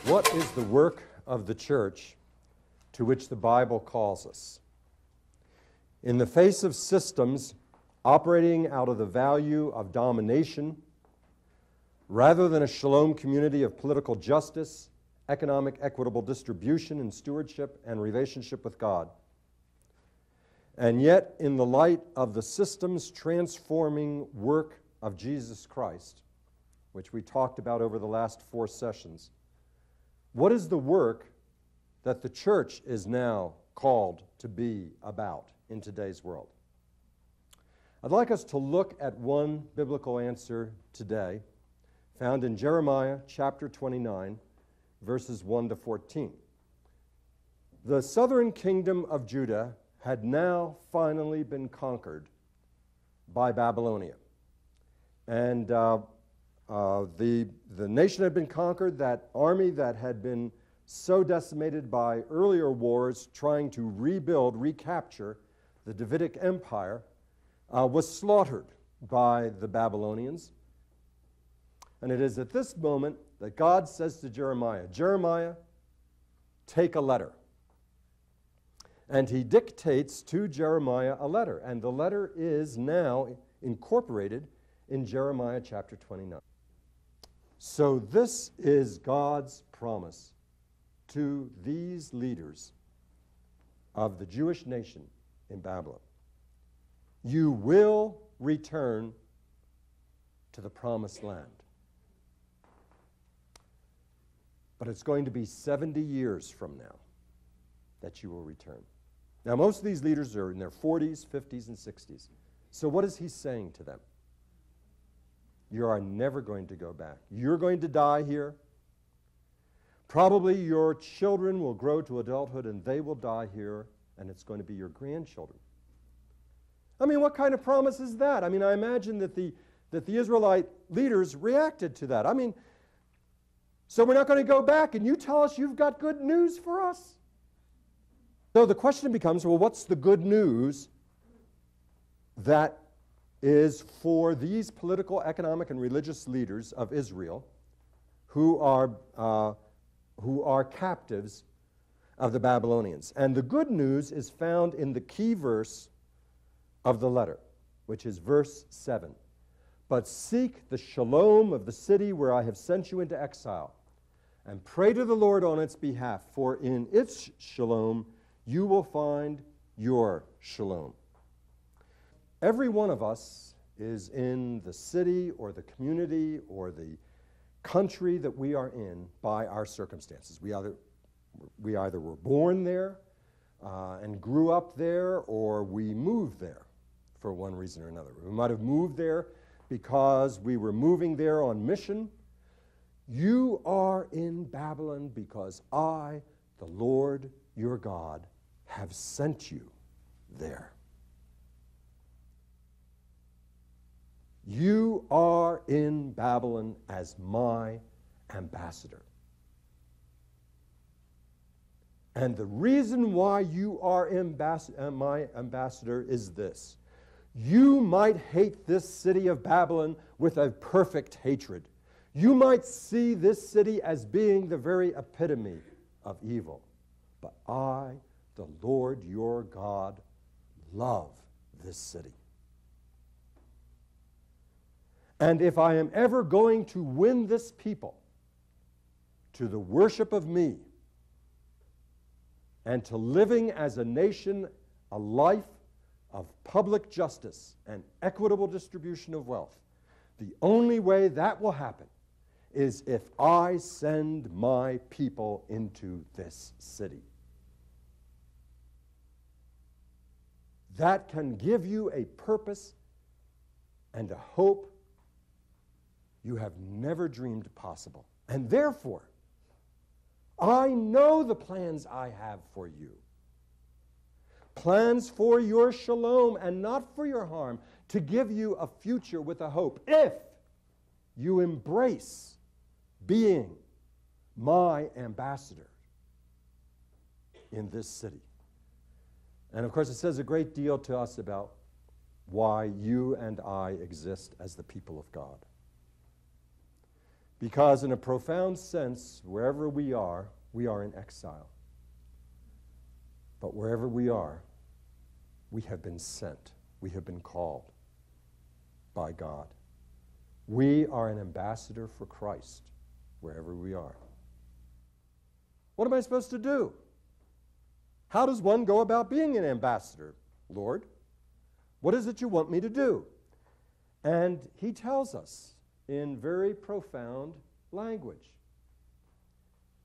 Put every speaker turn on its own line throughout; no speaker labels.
What is the work of the church to which the Bible calls us? In the face of systems operating out of the value of domination, rather than a shalom community of political justice, economic equitable distribution and stewardship and relationship with God, and yet in the light of the systems transforming work of Jesus Christ, which we talked about over the last 4 sessions, what is the work that the church is now called to be about in today's world? I'd like us to look at one biblical answer today, found in Jeremiah chapter 29, verses 1 to 14. The southern kingdom of Judah had now finally been conquered by Babylonia. And the nation had been conquered. That army that had been so decimated by earlier wars trying to rebuild, recapture the Davidic Empire, was slaughtered by the Babylonians. And it is at this moment that God says to Jeremiah, Jeremiah, take a letter. And he dictates to Jeremiah a letter. And the letter is now incorporated in Jeremiah chapter 29. So this is God's promise to these leaders of the Jewish nation in Babylon. You will return to the promised land. But it's going to be 70 years from now that you will return. Now, most of these leaders are in their 40s, 50s, and 60s. So what is he saying to them? You are never going to go back. You're going to die here. Probably your children will grow to adulthood and they will die here, and it's going to be your grandchildren. I mean, what kind of promise is that? I mean, I imagine that the Israelite leaders reacted to that. I mean, so we're not going to go back, and you tell us you've got good news for us? So the question becomes, well, what's the good news that is for these political, economic, and religious leaders of Israel who are captives of the Babylonians? And the good news is found in the key verse of the letter, which is verse 7. But seek the shalom of the city where I have sent you into exile, and pray to the Lord on its behalf, for in its shalom you will find your shalom. Every one of us is in the city or the community or the country that we are in by our circumstances. We either were born there and grew up there, or we moved there for one reason or another. We might have moved there because we were moving there on mission. You are in Babylon because I, the Lord your God, have sent you there. You are in Babylon as my ambassador. And the reason why you are my ambassador is this. You might hate this city of Babylon with a perfect hatred. You might see this city as being the very epitome of evil. But I, the Lord your God, love this city. And if I am ever going to win this people to the worship of me and to living as a nation a life of public justice and equitable distribution of wealth, the only way that will happen is if I send my people into this city. That can give you a purpose and a hope you have never dreamed possible. And therefore, I know the plans I have for you. Plans for your shalom and not for your harm, to give you a future with a hope, if you embrace being my ambassador in this city. And of course, it says a great deal to us about why you and I exist as the people of God. Because in a profound sense, wherever we are in exile. But wherever we are, we have been sent. We have been called by God. We are an ambassador for Christ wherever we are. What am I supposed to do? How does one go about being an ambassador, Lord? What is it you want me to do? And he tells us in very profound language.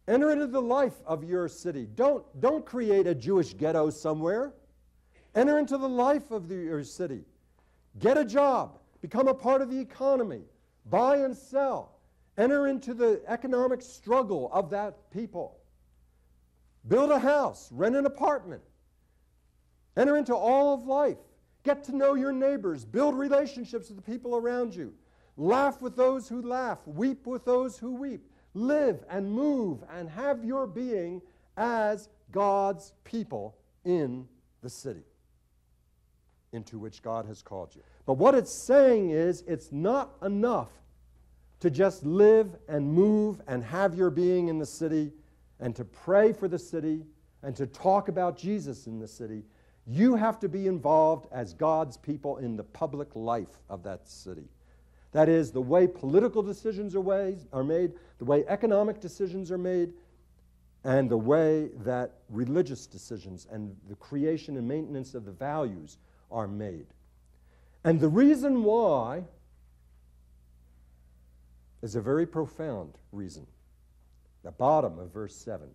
Enter into the life of your city. Don't create a Jewish ghetto somewhere. Enter into the life of your city. Get a job. Become a part of the economy. Buy and sell. Enter into the economic struggle of that people. Build a house. Rent an apartment. Enter into all of life. Get to know your neighbors. Build relationships with the people around you. Laugh with those who laugh. Weep with those who weep. Live and move and have your being as God's people in the city into which God has called you. But what it's saying is it's not enough to just live and move and have your being in the city and to pray for the city and to talk about Jesus in the city. You have to be involved as God's people in the public life of that city. That is, the way political decisions are made, the way economic decisions are made, and the way that religious decisions and the creation and maintenance of the values are made. And the reason why is a very profound reason. The bottom of verse 7.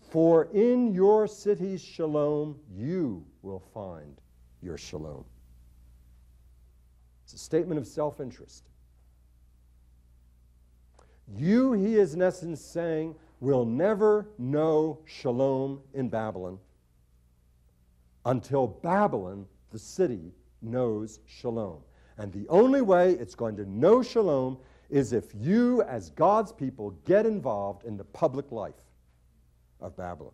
For in your city's shalom, you will find your shalom. It's a statement of self-interest. You, he is in essence saying, will never know shalom in Babylon until Babylon, the city, knows shalom. And the only way it's going to know shalom is if you, as God's people, get involved in the public life of Babylon.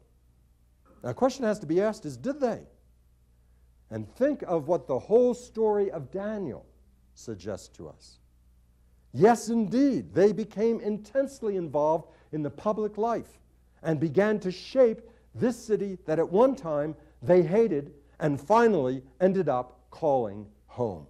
Now, a question has to be asked is, did they? And think of what the whole story of Daniel suggests to us. Yes, indeed, they became intensely involved in the public life and began to shape this city that at one time they hated and finally ended up calling home.